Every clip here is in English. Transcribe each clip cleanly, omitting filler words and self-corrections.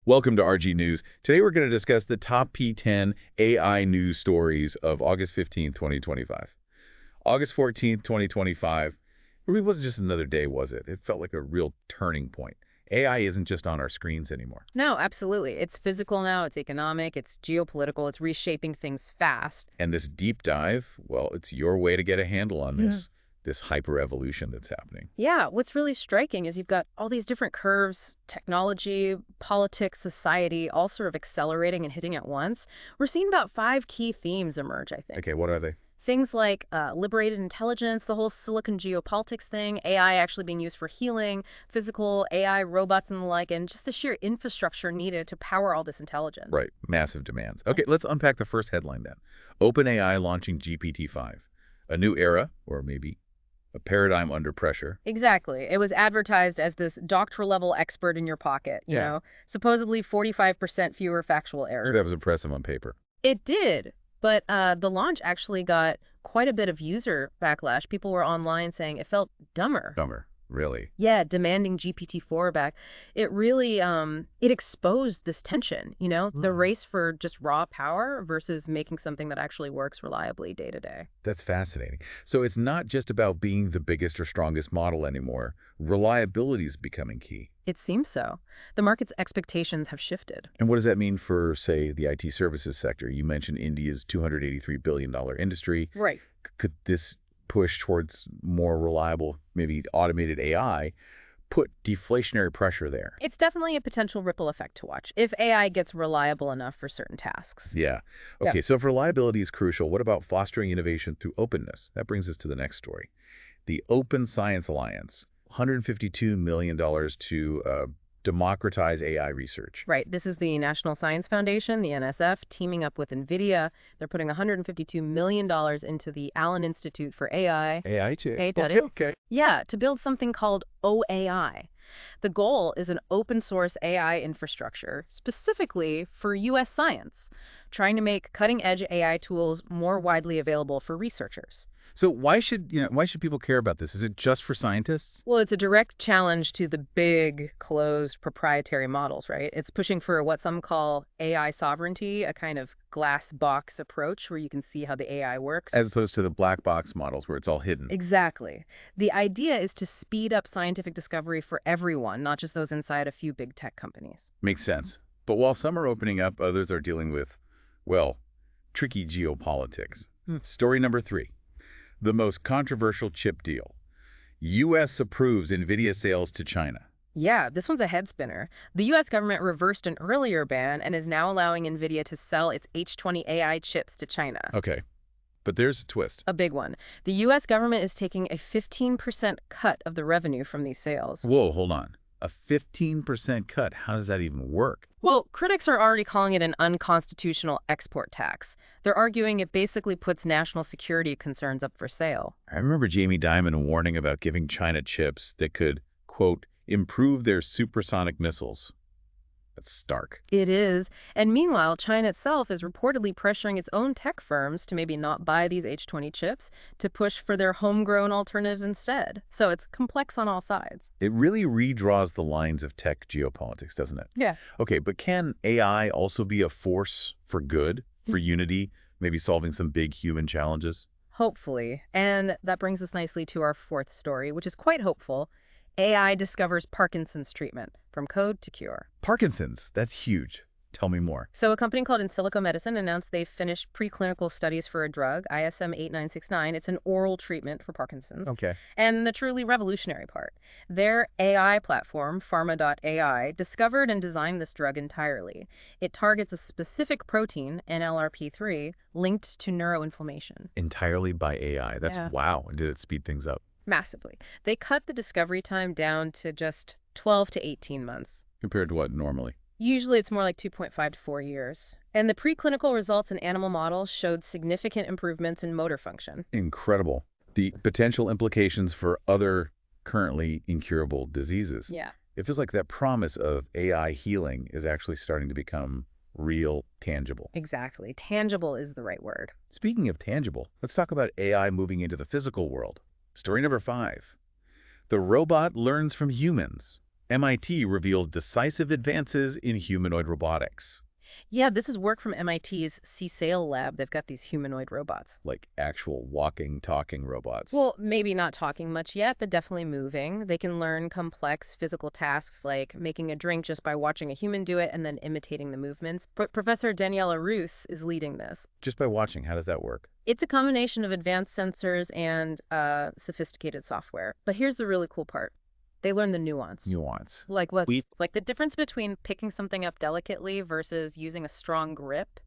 Welcome to RG News. Today we're going to discuss the top P10 AI news stories of August 15th, 2025. August 14th, 2025, it really wasn't just another day, was it? It felt like a real turning point. AI isn't just on our screens anymore. No, absolutely. It's physical now, it's economic, it's geopolitical, it's reshaping things fast. And this deep dive, well, it's your way to get a handle on this hyper-evolution that's happening. Yeah, what's really striking is you've got all these different curves, technology, politics, society, all sort of accelerating and hitting at once. We're seeing about 5 key themes emerge, I think. Okay, what are they? Things like liberated intelligence, the whole silicon geopolitics thing, AI actually being used for healing, physical AI, robots and the like, and just the sheer infrastructure needed to power all this intelligence. Right, massive demands. Okay, let's unpack the first headline then. OpenAI launching GPT-5. A new era, or maybe a paradigm under pressure. Exactly. It was advertised as this doctoral-level expert in your pocket, supposedly 45% fewer factual So errors. that was impressive on paper. It did, but the launch actually got quite a bit of user backlash. People were online saying it felt dumber. Dumber, really. Yeah, demanding GPT-4 back. It really, it exposed this tension, the race for just raw power versus making something that actually works reliably day to day. That's fascinating. So it's not just about being the biggest or strongest model anymore. Reliability is becoming key. It seems so. The market's expectations have shifted. And what does that mean for, say, the IT services sector? You mentioned India's $283 billion industry. Right. Could this push towards more reliable, maybe automated AI, put deflationary pressure there? It's definitely a potential ripple effect to watch if AI gets reliable enough for certain tasks. Yeah. Okay, so if reliability is crucial, what about fostering innovation through openness? That brings us to the next story. The Open Science Alliance, $152 million to democratize AI research. Right. This is the National Science Foundation, the NSF, teaming up with Nvidia. They're putting $152 million into the Allen Institute for AI. AI too. Okay. Yeah, to build something called OAI. The goal is an open source AI infrastructure, specifically for U.S. science, trying to make cutting-edge AI tools more widely available for researchers. So why should people care about this? Is it just for scientists? Well, it's a direct challenge to the big, closed, proprietary models, right? It's pushing for what some call AI sovereignty, a kind of glass box approach where you can see how the AI works. As opposed to the black box models where it's all hidden. Exactly. The idea is to speed up scientific discovery for everyone, not just those inside a few big tech companies. Makes sense. But while some are opening up, others are dealing with, well, tricky geopolitics. Story number 3. The most controversial chip deal. U.S. approves Nvidia sales to China. Yeah, this one's a head spinner. The U.S. government reversed an earlier ban and is now allowing Nvidia to sell its H20 AI chips to China. Okay, but there's a twist. A big one. The U.S. government is taking a 15% cut of the revenue from these sales. Whoa, hold on. A 15% cut. How does that even work? Well, critics are already calling it an unconstitutional export tax. They're arguing it basically puts national security concerns up for sale. I remember Jamie Dimon warning about giving China chips that could, quote, improve their supersonic missiles. That's stark. It is. And meanwhile, China itself is reportedly pressuring its own tech firms to maybe not buy these H20 chips, to push for their homegrown alternatives instead. So it's complex on all sides. It really redraws the lines of tech geopolitics, doesn't it? Yeah. Okay, but can AI also be a force for good, for unity, maybe solving some big human challenges? Hopefully. And that brings us nicely to our fourth story, which is quite hopeful. AI discovers Parkinson's treatment, from code to cure. Parkinson's, that's huge. Tell me more. So a company called In Silico Medicine announced they've finished preclinical studies for a drug, ISM 8969. It's an oral treatment for Parkinson's. Okay. And the truly revolutionary part, their AI platform, Pharma.ai, discovered and designed this drug entirely. It targets a specific protein, NLRP3, linked to neuroinflammation. Entirely by AI. That's wow. And did it speed things up? Massively. They cut the discovery time down to just 12 to 18 months. Compared to what normally? Usually it's more like 2.5 to 4 years. And the preclinical results in animal models showed significant improvements in motor function. Incredible. The potential implications for other currently incurable diseases. Yeah. It feels like that promise of AI healing is actually starting to become real, tangible. Exactly. Tangible is the right word. Speaking of tangible, let's talk about AI moving into the physical world. Story number 5. The robot learns from humans. MIT reveals decisive advances in humanoid robotics, Yeah, this is work from MIT's CSAIL lab. They've got these humanoid robots. like actual walking, talking robots. Well, maybe not talking much yet, but definitely moving. They can learn complex physical tasks like making a drink just by watching a human do it and then imitating the movements. Professor Daniela Roos is leading this. Just by watching, how does that work? It's a combination of advanced sensors and sophisticated software. But here's the really cool part. They learn the nuance. Nuance. Like what? We Like the difference between picking something up delicately versus using a strong grip.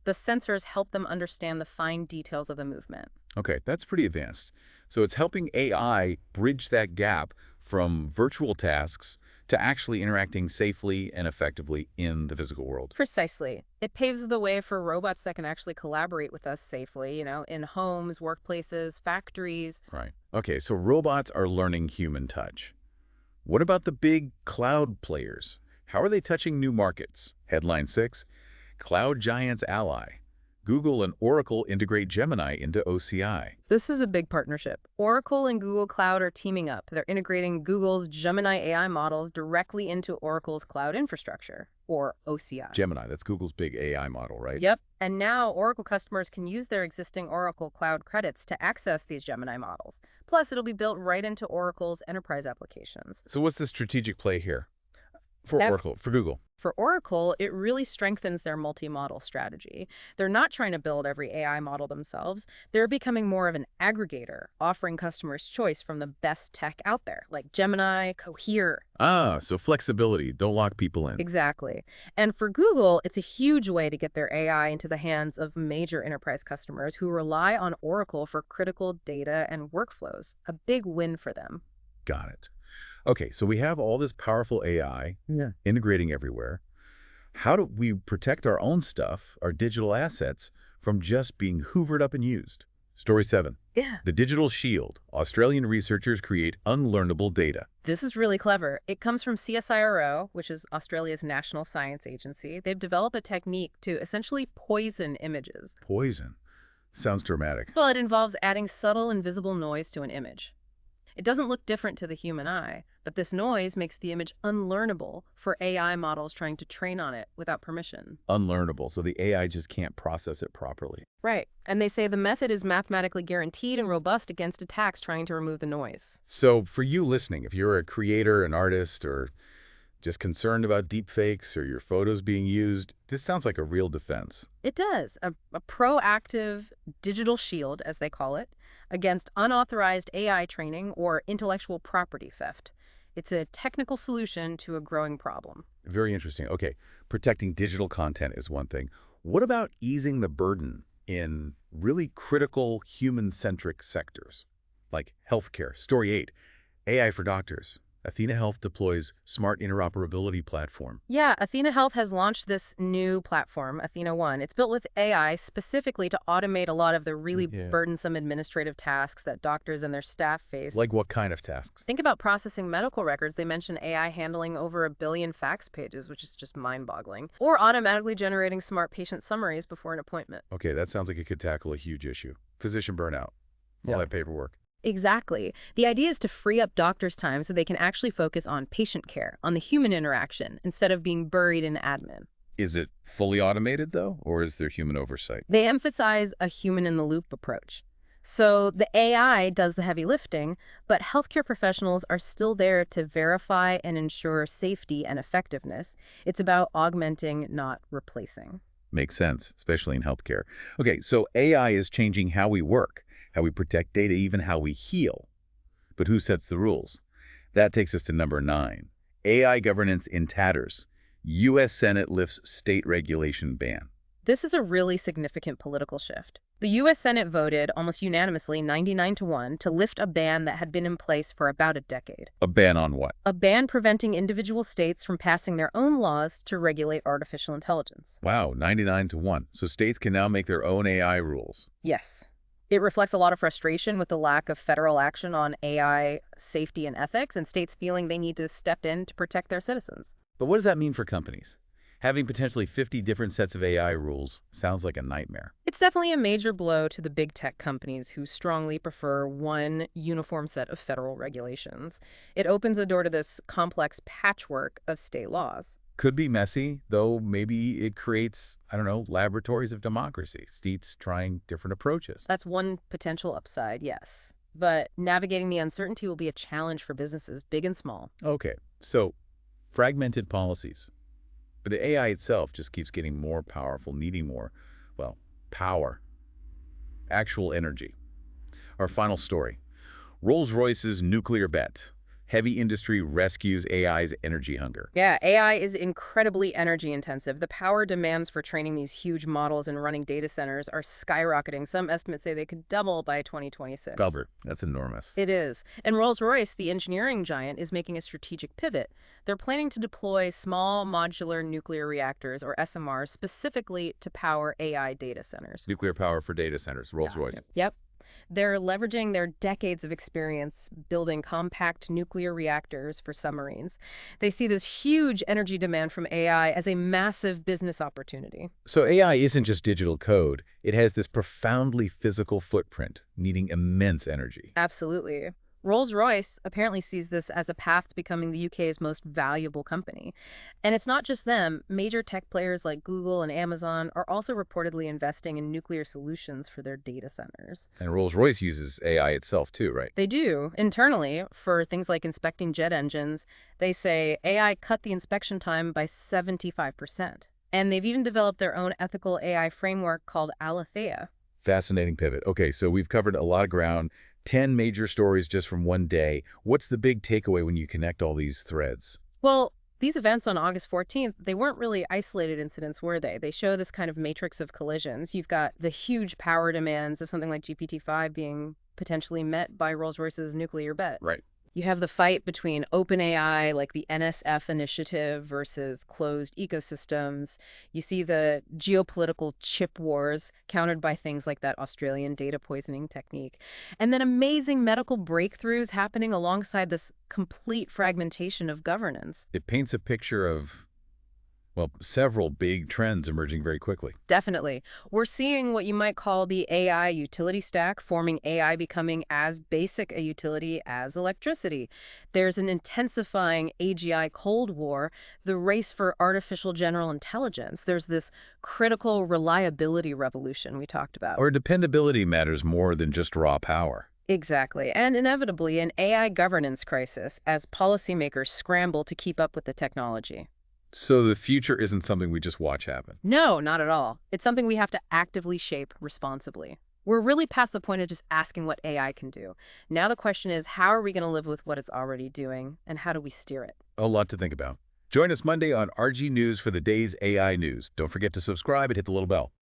The sensors help them understand the fine details of the movement. Okay, that's pretty advanced. So it's helping AI bridge that gap from virtual tasks to actually interacting safely and effectively in the physical world. Precisely. It paves the way for robots that can actually collaborate with us safely, in homes, workplaces, factories. Right. Okay, so robots are learning human touch. What about the big cloud players? How are they touching new markets? Headline 6, Cloud Giants Ally. Google and Oracle integrate Gemini into OCI. This is a big partnership. Oracle and Google Cloud are teaming up. They're integrating Google's Gemini AI models directly into Oracle's cloud infrastructure, or OCI. Gemini, that's Google's big AI model, right? Yep. And now Oracle customers can use their existing Oracle Cloud credits to access these Gemini models. Plus, it'll be built right into Oracle's enterprise applications. So what's the strategic play here? For Ev- Oracle, for Google. For Oracle, it really strengthens their multi-model strategy. They're not trying to build every AI model themselves. They're becoming more of an aggregator, offering customers choice from the best tech out there, like Gemini, Cohere. Ah, so flexibility. Don't lock people in. Exactly. And for Google, it's a huge way to get their AI into the hands of major enterprise customers who rely on Oracle for critical data and workflows. A big win for them. Got it. Okay, so we have all this powerful AI integrating everywhere. How do we protect our own stuff, our digital assets, from just being hoovered up and used? Story 7. Yeah. The Digital Shield. Australian researchers create unlearnable data. This is really clever. It comes from CSIRO, which is Australia's national science agency. They've developed a technique to essentially poison images. Poison. Sounds dramatic. Well, it involves adding subtle, invisible noise to an image. It doesn't look different to the human eye, but this noise makes the image unlearnable for AI models trying to train on it without permission. Unlearnable, so the AI just can't process it properly. Right. And they say the method is mathematically guaranteed and robust against attacks trying to remove the noise. So for you listening, if you're a creator, an artist, or just concerned about deepfakes or your photos being used, this sounds like a real defense. It does. A proactive digital shield, as they call it, against unauthorized AI training or intellectual property theft. It's a technical solution to a growing problem. Very interesting. Okay, protecting digital content is one thing. What about easing the burden in really critical human-centric sectors, like healthcare? Story 8, AI for doctors. Athena Health deploys smart interoperability platform. Yeah, Athena Health has launched this new platform, Athena One. It's built with AI specifically to automate a lot of the really burdensome administrative tasks that doctors and their staff face. Like what kind of tasks? Think about processing medical records. They mention AI handling over 1 billion fax pages, which is just mind-boggling. Or automatically generating smart patient summaries before an appointment. Okay, that sounds like it could tackle a huge issue. Physician burnout. All that paperwork. Exactly. The idea is to free up doctors' time so they can actually focus on patient care, on the human interaction, instead of being buried in admin. Is it fully automated, though, or is there human oversight? They emphasize a human-in-the-loop approach. So the AI does the heavy lifting, but healthcare professionals are still there to verify and ensure safety and effectiveness. It's about augmenting, not replacing. Makes sense, especially in healthcare. Okay, so AI is changing how we work, how we protect data, even how we heal. But who sets the rules? That takes us to number 9. AI governance in tatters. U.S. Senate lifts state regulation ban. This is a really significant political shift. The U.S. Senate voted almost unanimously 99-1 to lift a ban that had been in place for about a decade. A ban on what? A ban preventing individual states from passing their own laws to regulate artificial intelligence. Wow, 99-1. So states can now make their own AI rules. Yes. It reflects a lot of frustration with the lack of federal action on AI safety and ethics, and states feeling they need to step in to protect their citizens. But what does that mean for companies? Having potentially 50 different sets of AI rules sounds like a nightmare. It's definitely a major blow to the big tech companies who strongly prefer one uniform set of federal regulations. It opens the door to this complex patchwork of state laws. Could be messy, though maybe it creates, I don't know, laboratories of democracy, states trying different approaches. That's one potential upside, yes. But navigating the uncertainty will be a challenge for businesses, big and small. Okay, so fragmented policies. But the AI itself just keeps getting more powerful, needing more, well, power, actual energy. Our final story. Rolls-Royce's nuclear bet. Heavy industry rescues AI's energy hunger. Yeah, AI is incredibly energy intensive. The power demands for training these huge models and running data centers are skyrocketing. Some estimates say they could double by 2026. Gulbert, that's enormous. It is. And Rolls-Royce, the engineering giant, is making a strategic pivot. They're planning to deploy small modular nuclear reactors, or SMRs, specifically to power AI data centers. Nuclear power for data centers, Rolls-Royce. Yep. They're leveraging their decades of experience building compact nuclear reactors for submarines. They see this huge energy demand from AI as a massive business opportunity. So AI isn't just digital code. It has this profoundly physical footprint, needing immense energy. Absolutely. Rolls-Royce apparently sees this as a path to becoming the UK's most valuable company. And it's not just them. Major tech players like Google and Amazon are also reportedly investing in nuclear solutions for their data centers. And Rolls-Royce uses AI itself too, right? They do. Internally, for things like inspecting jet engines, they say AI cut the inspection time by 75%. And they've even developed their own ethical AI framework called Alethea. Fascinating pivot. Okay, so we've covered a lot of ground, 10 major stories just from one day. What's the big takeaway when you connect all these threads? Well, these events on August 14th, they weren't really isolated incidents, were they? They show this kind of matrix of collisions. You've got the huge power demands of something like GPT-5 being potentially met by Rolls-Royce's nuclear bet. Right. You have the fight between OpenAI, like the NSF initiative, versus closed ecosystems. You see the geopolitical chip wars countered by things like that Australian data poisoning technique. And then amazing medical breakthroughs happening alongside this complete fragmentation of governance. It paints a picture of, well, several big trends emerging very quickly. Definitely. We're seeing what you might call the AI utility stack, forming AI becoming as basic a utility as electricity. There's an intensifying AGI Cold War, the race for artificial general intelligence. There's this critical reliability revolution we talked about. Or dependability matters more than just raw power. Exactly. And inevitably, an AI governance crisis as policymakers scramble to keep up with the technology. So the future isn't something we just watch happen. No, not at all. It's something we have to actively shape responsibly. We're really past the point of just asking what AI can do. Now the question is, how are we going to live with what it's already doing, and how do we steer it? A lot to think about. Join us Monday on RG News for the day's AI news. Don't forget to subscribe and hit the little bell.